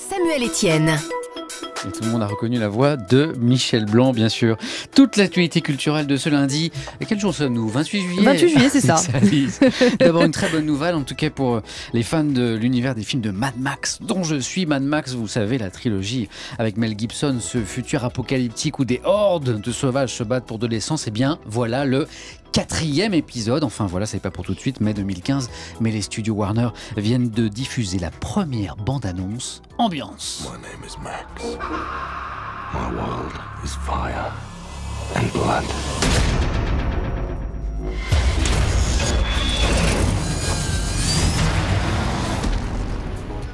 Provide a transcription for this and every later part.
Samuel Etienne. Et tout le monde a reconnu la voix de Michel Blanc, bien sûr. Toute l'actualité culturelle de ce lundi. Et quel jour sommes-nous ? 28 juillet 28 juillet, c'est ça. D'abord, une très bonne nouvelle, en tout cas pour les fans de l'univers des films de Mad Max, dont je suis. Mad Max, vous savez, la trilogie avec Mel Gibson, ce futur apocalyptique où des hordes de sauvages se battent pour de l'essence. Eh bien, voilà le 4e épisode. Enfin voilà, c'est pas pour tout de suite, mai 2015. Mais les studios Warner viennent de diffuser la première bande-annonce ambiance. My name is Max. My world is fire and blood.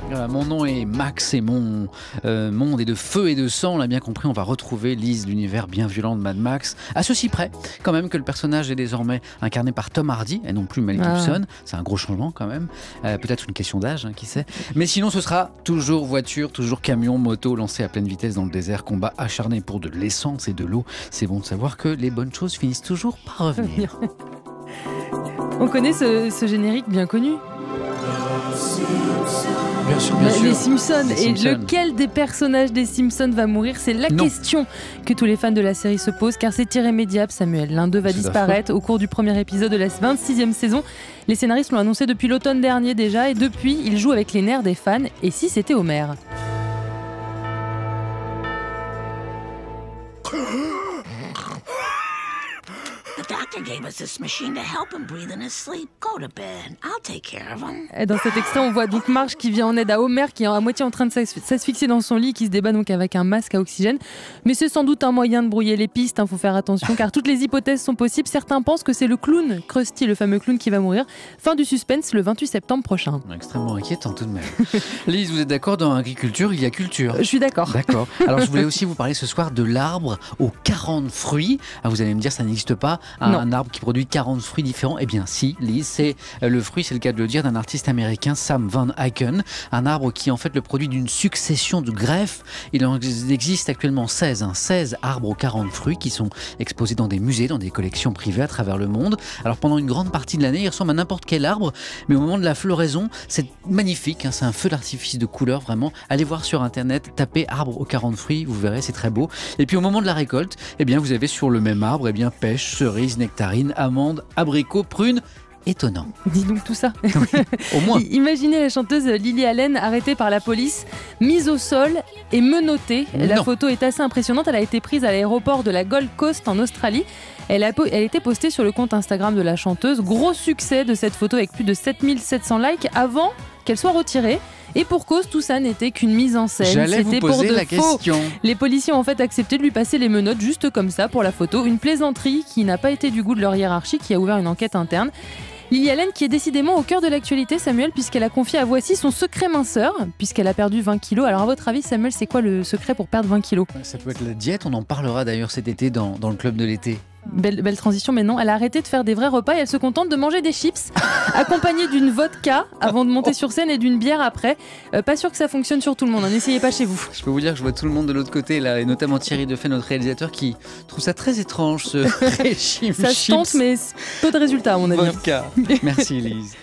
Voilà, mon nom est Max et mon monde est de feu et de sang. On l'a bien compris, on va retrouver Liz, l'univers bien violent de Mad Max. À ceci près, quand même, que le personnage est désormais incarné par Tom Hardy et non plus Mel Gibson. C'est un gros changement quand même. Peut-être une question d'âge, hein, qui sait. Mais sinon, ce sera toujours voiture, toujours camion, moto, lancé à pleine vitesse dans le désert, combat acharné pour de l'essence et de l'eau. C'est bon de savoir que les bonnes choses finissent toujours par revenir. On connaît ce générique bien connu. Bien sûr, bien sûr. Les Simpsons. Les Et Simpsons. lequel des personnages des Simpsons va mourir ? C'est la question que tous les fans de la série se posent, car c'est irrémédiable, Samuel. L'un d'eux va disparaître au cours du premier épisode de la 26e saison. Les scénaristes l'ont annoncé depuis l'automne dernier déjà, et depuis, ils jouent avec les nerfs des fans. Et si c'était Homer ? Et dans cet extrait, on voit donc Marge qui vient en aide à Homer, qui est à moitié en train de s'asphyxier dans son lit, qui se débat donc avec un masque à oxygène. Mais c'est sans doute un moyen de brouiller les pistes, faut faire attention, car toutes les hypothèses sont possibles. Certains pensent que c'est le clown, Krusty, le fameux clown, qui va mourir. Fin du suspense le 28 septembre prochain. Extrêmement inquiétant tout de même. Lise, vous êtes d'accord, dans agriculture, il y a culture. Je suis d'accord. D'accord. Alors je voulais aussi vous parler ce soir de l'arbre aux 40 fruits. Ah, vous allez me dire, ça n'existe pas, un arbre qui produit 40 fruits différents. Eh bien si, Lise, c'est le fruit, c'est le cas de le dire, d'un artiste américain, Sam Van Hyken. Un arbre qui est en fait le produit d'une succession de greffes. Il en existe actuellement 16 arbres aux 40 fruits qui sont exposés dans des musées, dans des collections privées à travers le monde. Alors pendant une grande partie de l'année, il ressemble à n'importe quel arbre, mais au moment de la floraison, c'est magnifique, c'est un feu d'artifice de couleurs vraiment. Allez voir sur internet, tapez arbre aux 40 fruits, vous verrez, c'est très beau. Et puis au moment de la récolte, eh bien vous avez sur le même arbre, eh bien pêche, cerise, nectarine, amande, abricot, prune. Étonnant. Dis donc tout ça. Oui, au moins. Imaginez la chanteuse Lily Allen arrêtée par la police, mise au sol et menottée. La photo est assez impressionnante. Elle a été prise à l'aéroport de la Gold Coast en Australie. Elle a été postée sur le compte Instagram de la chanteuse. Gros succès de cette photo avec plus de 7700 likes avant qu'elle soit retirée. Et pour cause, tout ça n'était qu'une mise en scène. J'allais vous poser la question. Les policiers ont en fait accepté de lui passer les menottes juste comme ça pour la photo. Une plaisanterie qui n'a pas été du goût de leur hiérarchie, qui a ouvert une enquête interne. Lily Allen qui est décidément au cœur de l'actualité, Samuel, puisqu'elle a confié à Voici son secret minceur, puisqu'elle a perdu 20 kilos. Alors à votre avis, Samuel, c'est quoi le secret pour perdre 20 kilos ? Ça peut être la diète, on en parlera d'ailleurs cet été dans le club de l'été. Belle transition, mais non, elle a arrêté de faire des vrais repas et elle se contente de manger des chips accompagnées d'une vodka avant de monter sur scène et d'une bière après. Pas sûr que ça fonctionne sur tout le monde, n'essayez pas chez vous. Je peux vous dire que je vois tout le monde de l'autre côté là, et notamment Thierry Defay, notre réalisateur, qui trouve ça très étrange ce régime ça se tente, mais peu de résultats à mon avis. Vodka. Merci Lise.